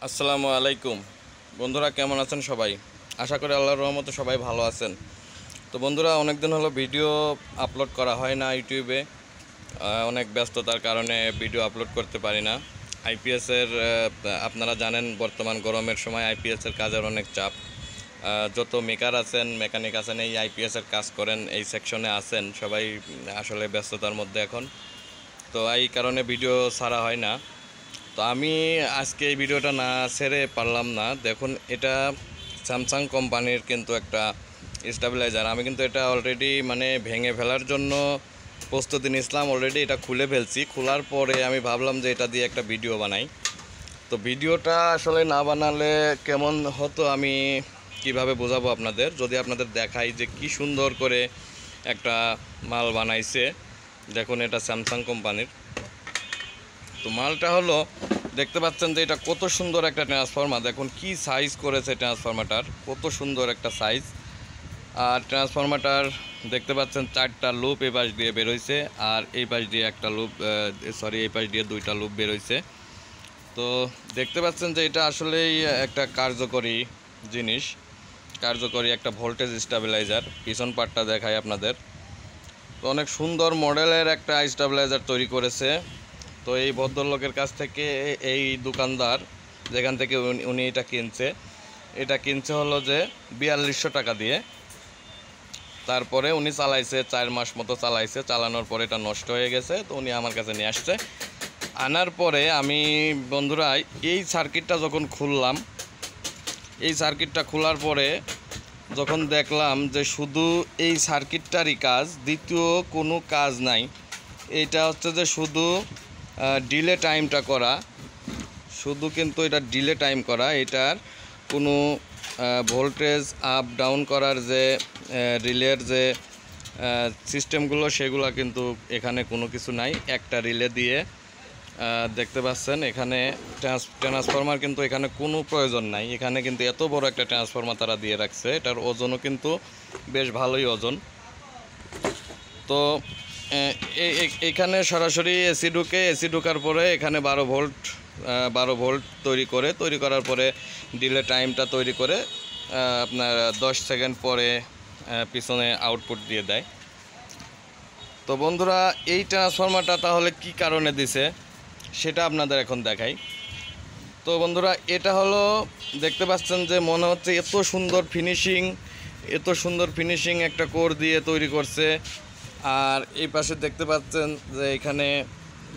আসসালামু আলাইকুম বন্ধুরা, কেমন আছেন সবাই? আশা করি আল্লাহর রহমতে সবাই ভালো আছেন। তো বন্ধুরা, অনেক দিন হলো ভিডিও আপলোড করা হয় না ইউটিউবে। অনেক ব্যস্ততার কারণে ভিডিও আপলোড করতে পারি না। আইপিএসের আপনারা জানেন, বর্তমান গরমের সময় আইপিএসের কাজের অনেক চাপ। যত মেকার আছেন, মেকানিক আছেন, এই আইপিএসের কাজ করেন, এই সেকশনে আছেন, সবাই আসলে ব্যস্ততার মধ্যে এখন। তো এই কারণে ভিডিও ছাড়া হয় না। তো আমি আজকে এই ভিডিওটা না ছেড়ে পারলাম না। দেখুন, এটা স্যামসাং কোম্পানির কিন্তু একটা স্টেবিলাইজার। আমি কিন্তু এটা অলরেডি ভেঙে ফেলার জন্য প্রস্তুতি নিয়েছিলাম। অলরেডি এটা খুলে ফেলছি। খোলার পরে আমি ভাবলাম যে এটা দিয়ে একটা ভিডিও বানাই। তো ভিডিওটা আসলে না বানালে কেমন হতো, আমি কিভাবে বোঝাবো আপনাদের, যদি আপনাদের দেখাই যে কি সুন্দর করে একটা মাল বানাইছে। দেখুন, এটা স্যামসাং কোম্পানির। তো মালটা হলো, দেখতে পাচ্ছেন যে এটা কত সুন্দর একটা ট্রান্সফর্মা। দেখুন কি সাইজ করেছে ট্রান্সফর্মাটার, কত সুন্দর একটা সাইজ। আর ট্রান্সফর্মাটার দেখতে পাচ্ছেন 4টা লুপ এই পাশ দিয়ে বেরোইছে, আর এই পাশ দিয়ে একটা লুপ, এই পাশ দিয়ে 2টা লুপ বেরোইছে। তো দেখতে পাচ্ছেন যে এটা আসলেই একটা কার্যকরী জিনিস, কার্যকরী একটা ভোল্টেজ স্টেবিলাইজার। পিছন পার্টটা দেখাই আপনাদের। তো অনেক সুন্দর মডেলের একটা স্টেবিলাইজার তৈরি করেছে। তো এই ভদ্রলোকের কাছ থেকে, এই দোকানদার যেখান থেকে উনি এটা কিনছে হলো যে 4200 টাকা দিয়ে। তারপরে উনি চালাইছে 4 মাস মতো চালাইছে। চালানোর পরে এটা নষ্ট হয়ে গেছে। তো উনি আমার কাছে নিয়ে আসছে। আনার পরে আমি, বন্ধুরা, এই সার্কিটটা যখন খুললাম, এই সার্কিটটা খোলার পরে যখন দেখলাম যে শুধু এই সার্কিটটারই কাজ, দ্বিতীয় কোনো কাজ নাই। এটা হচ্ছে যে শুধু ডিলে টাইমটা করা, শুধু কিন্তু এটা ডিলে টাইম করা। এটার কোনো ভোল্টেজ আপ ডাউন করার যে রিলের যে সিস্টেমগুলো, সেগুলো কিন্তু এখানে কোনো কিছু নাই। একটা রিলে দিয়ে দেখতে পাচ্ছেন এখানে ট্রান্সফরমার কিন্তু এখানে কোনো প্রয়োজন নাই। এখানে কিন্তু এত বড় একটা ট্রান্সফরমার তারা দিয়ে রাখছে। এটার ওজনও কিন্তু বেশ ভালোই ওজন। তো এখানে সরাসরি এসি ঢুকে, এসি ঢোকার পরে এখানে 12 ভোল্ট তৈরি করার পরে ডিলে টাইমটা তৈরি করে আপনার 10 সেকেন্ড পরে পিছনে আউটপুট দিয়ে দেয়। তো বন্ধুরা, এই ট্রান্সফরমারটা তাহলে কি কারণে দিছে সেটা আপনাদের এখন দেখাই। তো বন্ধুরা, এটা হলো, দেখতে পাচ্ছেন যে মনে হচ্ছে এত সুন্দর ফিনিশিং একটা কোর দিয়ে তৈরি করছে। আর এই পাশে দেখতে পাচ্ছেন যে এখানে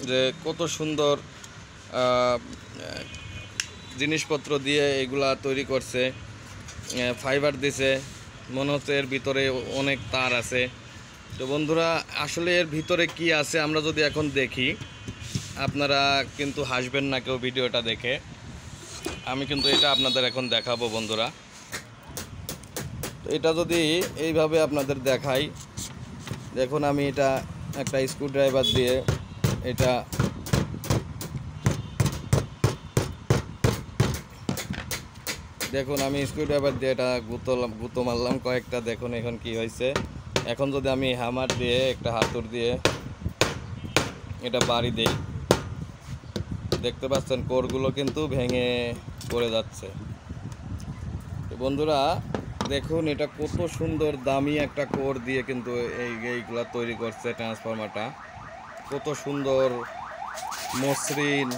যে কত সুন্দর জিনিসপত্র দিয়ে এগুলা তৈরি করছে। ফাইবার দিছে, মনে হচ্ছে এর ভিতরে অনেক তার আছে। তো বন্ধুরা, আসলে এর ভিতরে কি আছে আমরা যদি এখন দেখি, আপনারা কিন্তু হাসবেন না কেউ ভিডিওটা দেখে। আমি কিন্তু এটা আপনাদের এখন দেখাবো বন্ধুরা। তো এটা যদি এইভাবে আপনাদের দেখাই, দেখুন আমি এটা একটা স্ক্রুড্রাইভার দিয়ে এটা দেখুন, আমি স্ক্রুড্রাইভার দিয়ে এটা গুঁতো মারলাম কয়েকটা। দেখুন এখন কি হয়েছে। এখন যদি আমি হ্যামার দিয়ে, একটা হাতুড় দিয়ে এটা বাড়ি দিই, দেখতে পাচ্ছেন কোরগুলো কিন্তু ভেঙে পড়ে যাচ্ছে। তো বন্ধুরা দেখুন, এটা কত সুন্দর দামি একটা কোর দিয়ে কিন্তু এইগুলা তৈরি করছে ট্রান্সফরমারটা। কত সুন্দর মসৃণ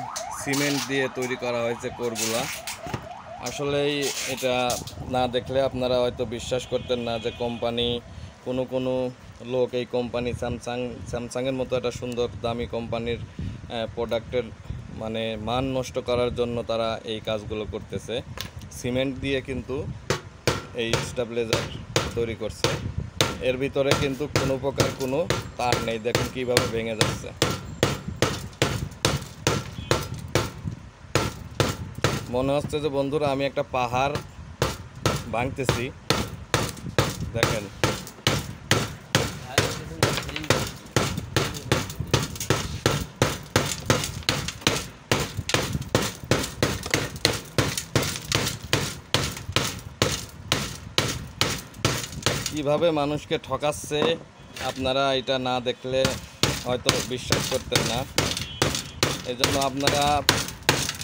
সিমেন্ট দিয়ে তৈরি করা হয়েছে কোরগুলা। আসলেই এটা না দেখলে আপনারা হয়তো বিশ্বাস করতেন না যে কোম্পানি, কোনো লোক এই কোম্পানি স্যামসাংয়ের মতো একটা সুন্দর দামি কোম্পানির প্রোডাক্টের মান নষ্ট করার জন্য তারা এই কাজগুলো করতেছে। সিমেন্ট দিয়ে কিন্তু এই স্টেবিলাইজার তৈরি করছে। এর ভিতরে কিন্তু কোনো প্রকার কোনো তার নেই। দেখুন কিভাবে ভেঙে যাচ্ছে। মনে হচ্ছে যে বন্ধুরা আমি একটা পাহাড় ভাঙতেছি। দেখেন কিভাবে মানুষকে ঠকাচ্ছে। আপনারা এটা না দেখলে হয়তো বিশ্বাস করতেন না। এই জন্য আপনারা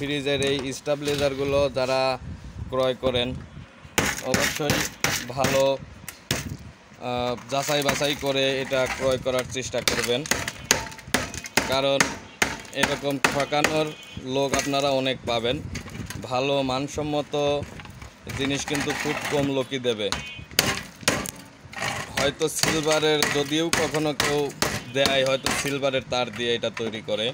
ফ্রিজের এই স্টেবিলাইজারগুলো যারা ক্রয় করেন অবশ্যই ভালো যাচাই বাছাই করে এটা ক্রয় করার চেষ্টা করবেন, কারণ এরকম ঠকানোর লোক আপনারা অনেক পাবেন। ভালো মানসম্মত জিনিস কিন্তু খুব কম লোকই দেবে। হয়তো সিলভারের যদিও কখনো কেউ দেয়, হয়তো সিলভারের তার দিয়ে এটা তৈরি করে।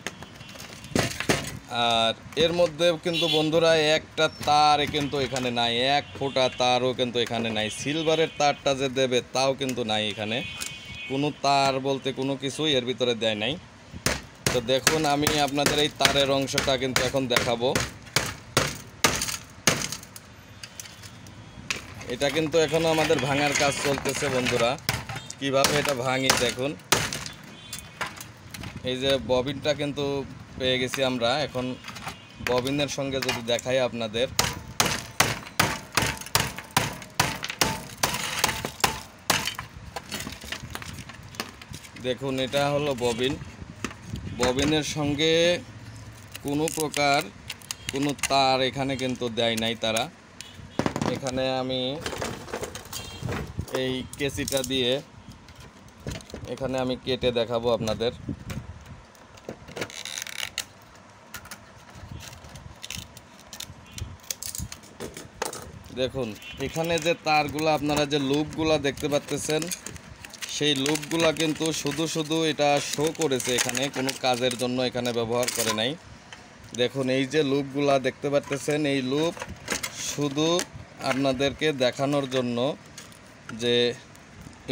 আর এর মধ্যে কিন্তু বন্ধুরা একটা তার কিন্তু এখানে নাই, এক ফোঁটা তারও কিন্তু এখানে নাই। সিলভারের তারটা যে দেবে তাও কিন্তু নাই, এখানে কোনো তার বলতে কোনো কিছুই এর ভিতরে দেয় নাই। তো দেখুন, আমি আপনাদের এই তারের অংশটা কিন্তু এখন দেখাবো। এটা কিন্তু এখনও আমাদের ভাঙার কাজ চলতেছে বন্ধুরা। কিভাবে এটা ভাঙি দেখুন। এই যে ববিনটা কিন্তু পেয়ে গেছি আমরা। এখন ববিনের সঙ্গে যদি দেখাই আপনাদের, দেখুন এটা হলো ববিন। ববিনের সঙ্গে কোনো প্রকার কোনো তার এখানে কিন্তু দেয় নাই তারা। এখানে আমি এই কেসিটা দিয়ে এখানে আমি কেটে দেখাবো আপনাদের। দেখুন এখানে যে তারগুলো আপনারা যে লুপগুলা দেখতে পাচ্ছেন, সেই লুপগুলা কিন্তু শুধু এটা শো করেছে, এখানে কোনো কাজের জন্য এখানে ব্যবহার করে নাই। দেখুন এই যে লুপগুলা দেখতে পাচ্ছেন, এই লুপ শুধু আপনাদেরকে দেখানোর জন্য যে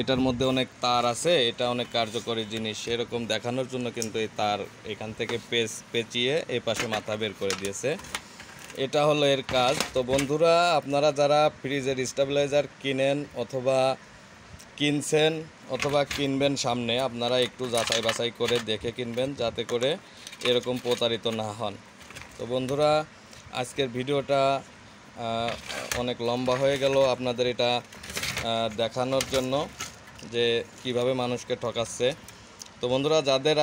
এটার মধ্যে অনেক তার আছে, এটা অনেক কার্যকরী জিনিস, এরকম দেখানোর জন্য কিন্তু এই তার এখান থেকে পেঁচিয়ে এই পাশে মাথা বের করে দিয়েছে। এটা হলো এর কাজ। তো বন্ধুরা, আপনারা যারা ফ্রিজের স্টেবিলাইজার কিনেন অথবা কিনছেন অথবা কিনবেন সামনে, আপনারা একটু যাচাই বাছাই করে দেখে কিনবেন, যাতে করে এরকম প্রতারিত না হন। তো বন্ধুরা, আজকের ভিডিওটা অনেক লম্বা হয়ে গেল আপনাদের এটা দেখানোর জন্য যে কিভাবে মানুষকে ঠকাচ্ছে। তো বন্ধুরা, যাদের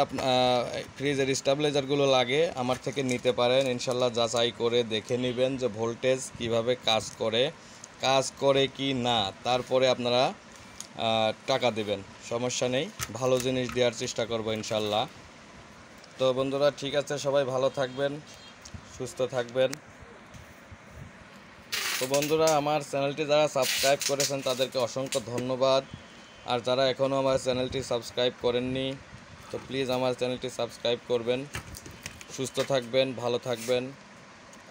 ফ্রিজের স্টেবিলাইজারগুলো লাগে আমার থেকে নিতে পারেন। ইনশাল্লাহ যাচাই করে দেখে নেবেন যে ভোল্টেজ কিভাবে কাজ করে কি না, তারপরে আপনারা টাকা দেবেন, সমস্যা নেই। ভালো জিনিস দেওয়ার চেষ্টা করব ইনশাল্লাহ। তো বন্ধুরা, ঠিক আছে, সবাই ভালো থাকবেন, সুস্থ থাকবেন। তো বন্ধুরা, আমার চ্যানেলটি যারা সাবস্ক্রাইব করেছেন তাদেরকে অসংখ্য ধন্যবাদ। আর যারা এখনও আমার চ্যানেলটি সাবস্ক্রাইব করেননি, তো প্লিজ আমার চ্যানেলটি সাবস্ক্রাইব করবেন। সুস্থ থাকবেন, ভালো থাকবেন।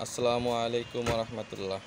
আসসালামু আলাইকুম ওয়া রাহমাতুল্লাহ।